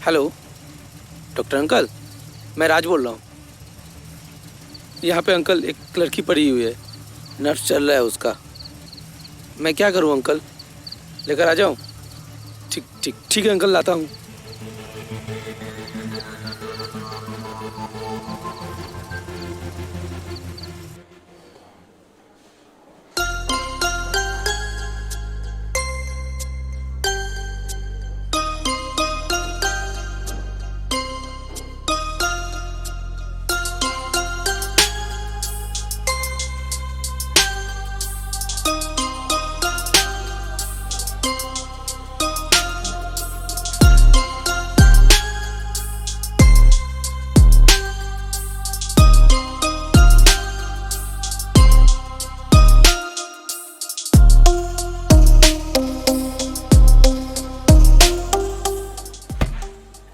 Hello doctor uncle, मैं राज बोल रहा हूँ। यहाँ पे अंकल एक लड़की पड़ी हुई है, नर्स चल रहा है उसका। मैं क्या करूँ अंकल, लेकर आ जाऊँ? ठीक ठीक ठीक है अंकल, लाता हूँ।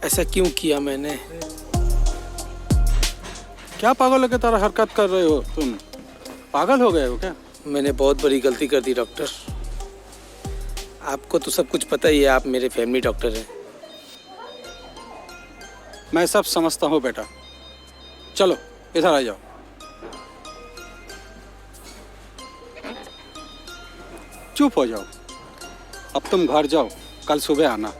ऐसा क्यों किया मैंने? क्या पागल की तरह हरकत कर रहे हो तुम? पागल हो गए हो क्या? मैंने बहुत बड़ी गलती कर दी डॉक्टर। आपको तो सब कुछ पता ही है, आप मेरे फैमिली डॉक्टर हैं। मैं सब समझता हूँ बेटा। चलो इधर आ जाओ। चुप हो जाओ। अब तुम घर जाओ, कल सुबह आना।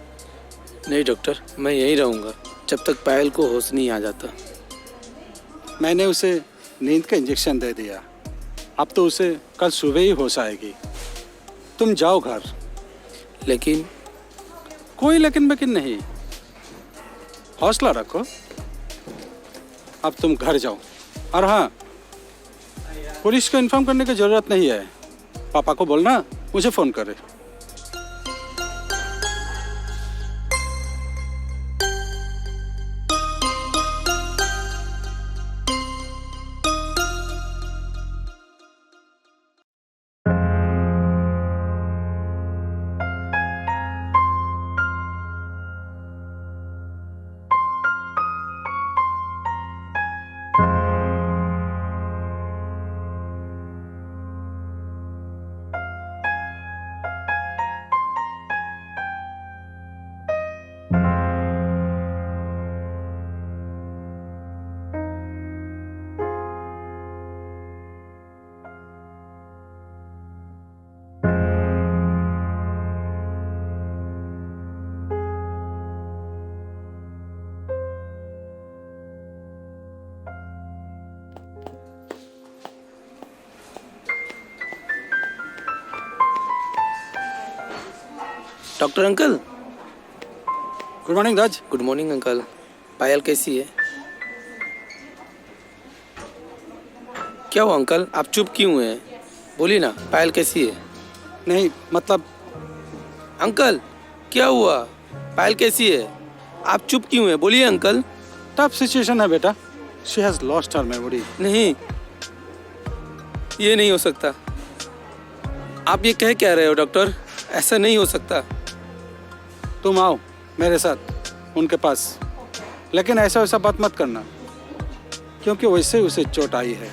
नहीं डॉक्टर, मैं यहीं रहूँगा जब तक पायल को होश नहीं आ जाता। मैंने उसे नींद का इंजेक्शन दे दिया, अब तो उसे कल सुबह ही होश आएगी। तुम जाओ घर। लेकिन कोई लेकिन बेकिन नहीं, हौसला रखो। अब तुम घर जाओ। और हाँ, पुलिस को इन्फॉर्म करने की जरूरत नहीं है। पापा को बोलना मुझे फोन करे। Doctor uncle. Good morning Raj. Good morning uncle. Payal कैसी है? क्या हुआ अंकल, आप चुप क्यों हैं? बोलिए ना, पायल कैसी है? नहीं मतलब अंकल क्या हुआ, पायल कैसी है? आप चुप क्यों हैं? बोलिए अंकल। टफ सिचुएशन है बेटा। She has lost her memory. नहीं, ये नहीं हो सकता। आप ये कह रहे हो डॉक्टर? ऐसा नहीं हो सकता। तुम आओ मेरे साथ उनके पास, लेकिन ऐसा वैसा बात मत करना, क्योंकि वैसे उसे चोट आई है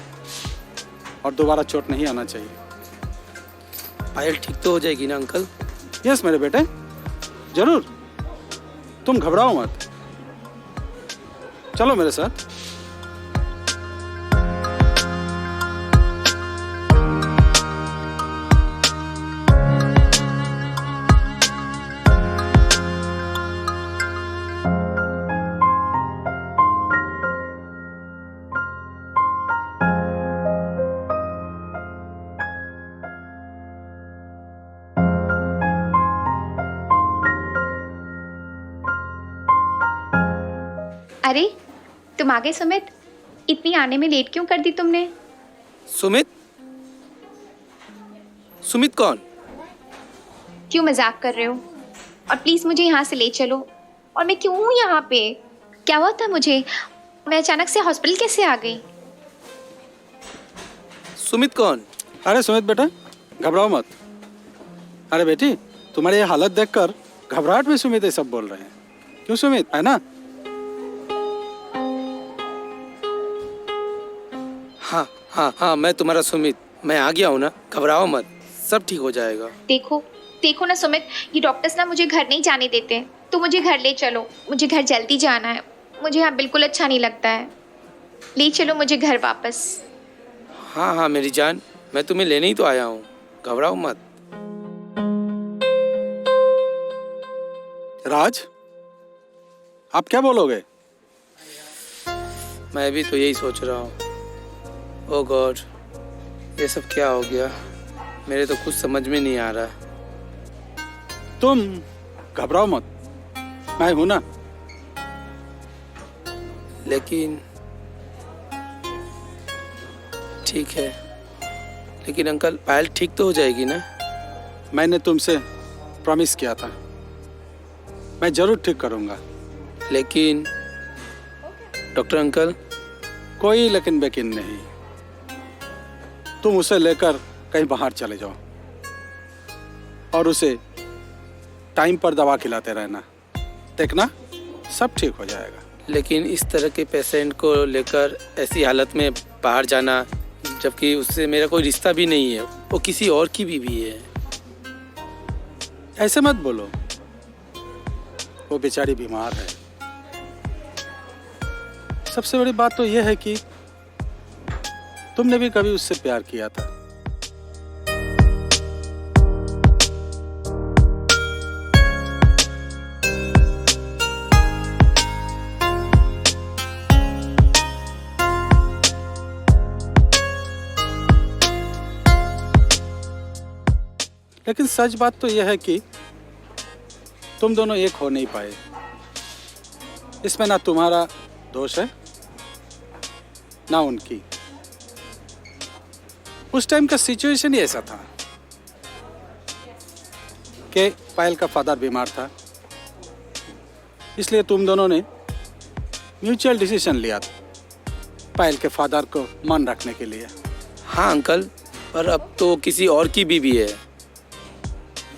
और दोबारा चोट नहीं आना चाहिए। पायल ठीक तो हो जाएगी ना अंकल? यस मेरे बेटे, जरूर। तुम घबराओ मत, चलो मेरे साथ। अरे तुम आ गए सुमित, इतनी आने में लेट क्यों कर दी तुमने? सुमित? सुमित कौन? क्यों मजाक कर रहे हो? और प्लीज मुझे यहाँ से ले चलो। और मैं क्यों हूँ यहाँ पे? क्या हुआ था मुझे? मैं अचानक से हॉस्पिटल कैसे आ गई? सुमित कौन? अरे सुमित बेटा, घबराओ मत। अरे बेटी, तुम्हारी ये हालत देखकर घबराहट में सुमित ये सब बोल रहे हैं। क्यों सुमित, है ना? हाँ हाँ हाँ, मैं तुम्हारा सुमित। मैं आ गया हूँ ना, घबराओ मत, सब ठीक हो जाएगा। देखो देखो ना सुमित, ये डॉक्टर्स ना मुझे घर नहीं जाने देते। तो मुझे घर ले चलो, मुझे घर जल्दी जाना है, मुझे यहाँ बिल्कुल अच्छा नहीं लगता है, ले चलो मुझे घर वापस। हाँ हाँ मेरी जान, मैं तुम्हें लेने ही तो आया हूँ, घबराओ मत। राज, आप क्या बोलोगे? मैं भी तो यही सोच रहा हूँ। ओह गॉड, ये सब क्या हो गया? मेरे तो कुछ समझ में नहीं आ रहा। तुम घबराओ मत, मैं हूं ना। लेकिन ठीक है, लेकिन अंकल पायल ठीक तो हो जाएगी ना? मैंने तुमसे प्रॉमिस किया था, मैं जरूर ठीक करूंगा। लेकिन डॉक्टर अंकल। कोई लेकिन बेकिन नहीं, तुम उसे लेकर कहीं बाहर चले जाओ और उसे टाइम पर दवा खिलाते रहना, देखना सब ठीक हो जाएगा। लेकिन इस तरह के पेशेंट को लेकर ऐसी हालत में बाहर जाना, जबकि उससे मेरा कोई रिश्ता भी नहीं है, वो किसी और की बीवी है। ऐसे मत बोलो, वो बेचारी बीमार है। सबसे बड़ी बात तो यह है कि तुमने भी कभी उससे प्यार किया था। लेकिन सच बात तो यह है कि तुम दोनों एक हो नहीं पाए। इसमें ना तुम्हारा दोष है ना उनकी। उस टाइम का सिचुएशन ही ऐसा था कि पायल का फादर बीमार था, इसलिए तुम दोनों ने म्यूचुअल डिसीजन लिया था पायल के फादर को मन रखने के लिए। हाँ अंकल, पर अब तो किसी और की बीवी है,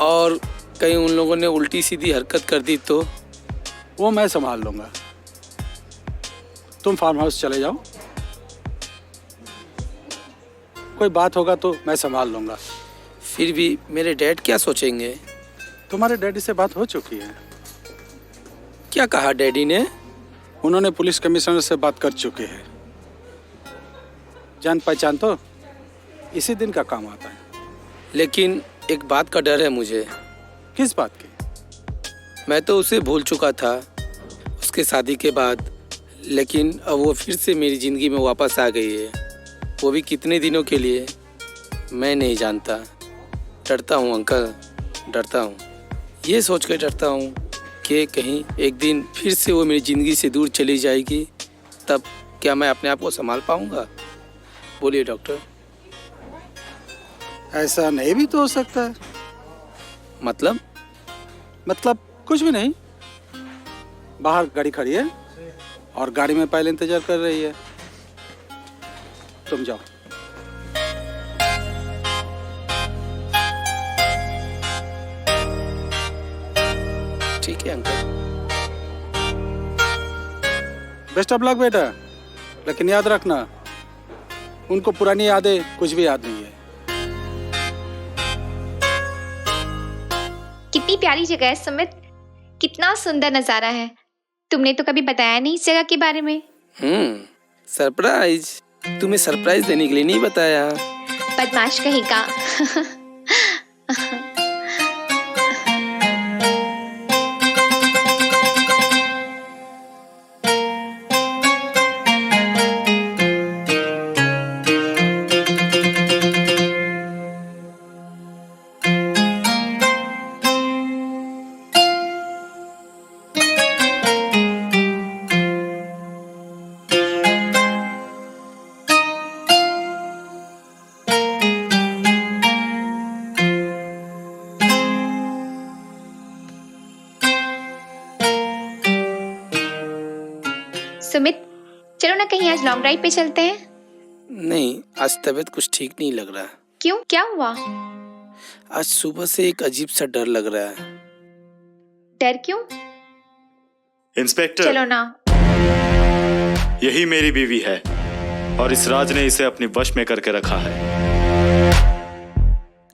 और कहीं उन लोगों ने उल्टी सीधी हरकत कर दी तो? वो मैं संभाल लूंगा, तुम फार्म हाउस चले जाओ, कोई बात होगा तो मैं संभाल लूंगा। फिर भी मेरे डैड क्या सोचेंगे? तुम्हारे डैडी से बात हो चुकी है। क्या कहा डैडी ने? उन्होंने पुलिस कमिश्नर से बात कर चुके हैं। जान पहचान तो इसी दिन का काम आता है। लेकिन एक बात का डर है मुझे। किस बात की? मैं तो उसे भूल चुका था उसके शादी के बाद, लेकिन अब वो फिर से मेरी ज़िंदगी में वापस आ गई है, वो भी कितने दिनों के लिए मैं नहीं जानता। डरता हूँ अंकल, डरता हूँ, ये सोच कर डरता हूँ कि कहीं एक दिन फिर से वो मेरी ज़िंदगी से दूर चली जाएगी, तब क्या मैं अपने आप को संभाल पाऊँगा? बोलिए डॉक्टर। ऐसा नहीं भी तो हो सकता है। मतलब कुछ भी नहीं, बाहर गाड़ी खड़ी है और गाड़ी में पहले इंतजार कर रही है, तुम जाओ। ठीक है अंकल। बेस्ट ऑफ लक बेटा, लेकिन याद रखना उनको पुरानी यादें कुछ भी याद नहीं है। कितनी प्यारी जगह है सुमित, कितना सुंदर नजारा है। तुमने तो कभी बताया नहीं इस जगह के बारे में। सरप्राइज, तुम्हें सरप्राइज देने के लिए नहीं बताया। बदमाश कहीं का। सुमित, चलो ना कहीं आज लॉन्ग ड्राइव पे चलते हैं। नहीं, आज तबीयत कुछ ठीक नहीं लग रहा। क्यों, क्या हुआ? आज सुबह से एक अजीब सा डर लग रहा है। डर क्यों? इंस्पेक्टर, चलो ना। यही मेरी बीवी है और इस राज ने इसे अपने वश में करके रखा है।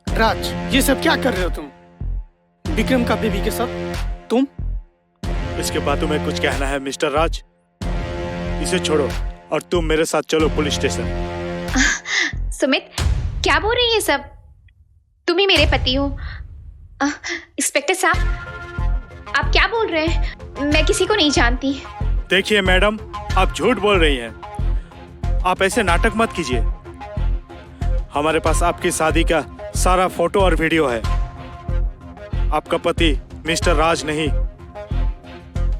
राज, ये सब क्या कर रहे हो तुम? विक्रम का बीवी के साथ तुम इसके बाद तुम्हें कुछ कहना है मिस्टर राज? इसे छोड़ो और तुम मेरे साथ चलो पुलिस स्टेशन। सुमित, क्या बोल रही है सब? तुम ही मेरे पति हो। इंस्पेक्टर साहब, आप क्या बोल रहे हैं? मैं किसी को नहीं जानती। देखिए मैडम, आप झूठ बोल रही हैं। आप ऐसे नाटक मत कीजिए। हमारे पास आपकी शादी का सारा फोटो और वीडियो है। आपका पति मिस्टर राज नहीं,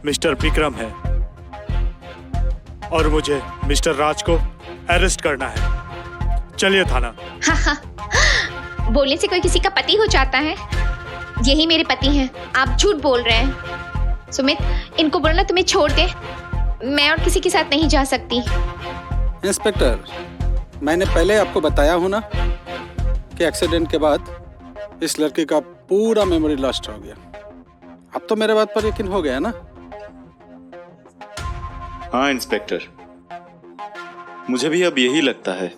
मिस्टर विक्रम है और मुझे मिस्टर राज को अरेस्ट करना है। चलिए थाना। बोलने से कोई किसी का पति हो जाता है? यही मेरे पति हैं। आप झूठ बोल रहे हैं। सुमित, इनको बोलना तुम्हें छोड़ दे। मैं और किसी के साथ नहीं जा सकती। इंस्पेक्टर, मैंने पहले आपको बताया हूं ना कि एक्सीडेंट के बाद इस लड़की का पूरा मेमोरी लॉस्ट हो गया। अब तो मेरे बात पर यकीन हो गया ना? हाँ इंस्पेक्टर, मुझे भी अब यही लगता है।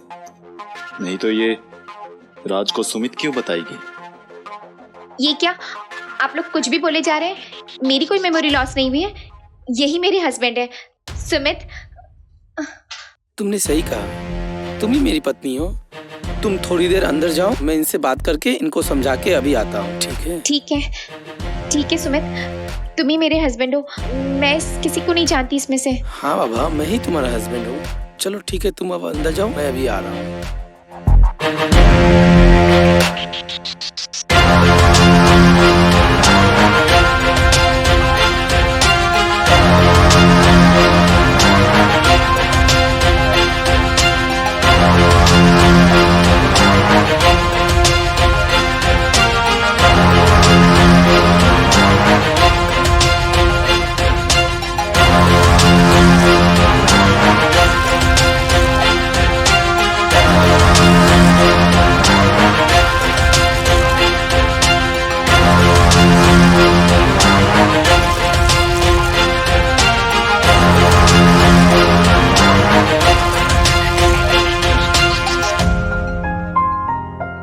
नहीं तो ये राज को सुमित क्यों बताएगी? ये क्या, आप लोग कुछ भी बोले जा रहे हैं? मेरी कोई मेमोरी लॉस नहीं हुई है। यही मेरे हस्बैंड है सुमित। तुमने सही कहा, तुम ही मेरी पत्नी हो। तुम थोड़ी देर अंदर जाओ, मैं इनसे बात करके इनको समझा के अभी आता हूँ। ठीक है? ठीक है सुमित, तुम ही मेरे हस्बैंड हो। मैं किसी को नहीं जानती इसमें से। हाँ बाबा, मैं ही तुम्हारा हस्बैंड हूँ। चलो ठीक है, तुम अब अंदर जाओ, मैं अभी आ रहा हूँ।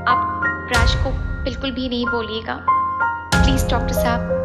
आप राज को बिल्कुल भी नहीं बोलिएगा, प्लीज डॉक्टर साहब।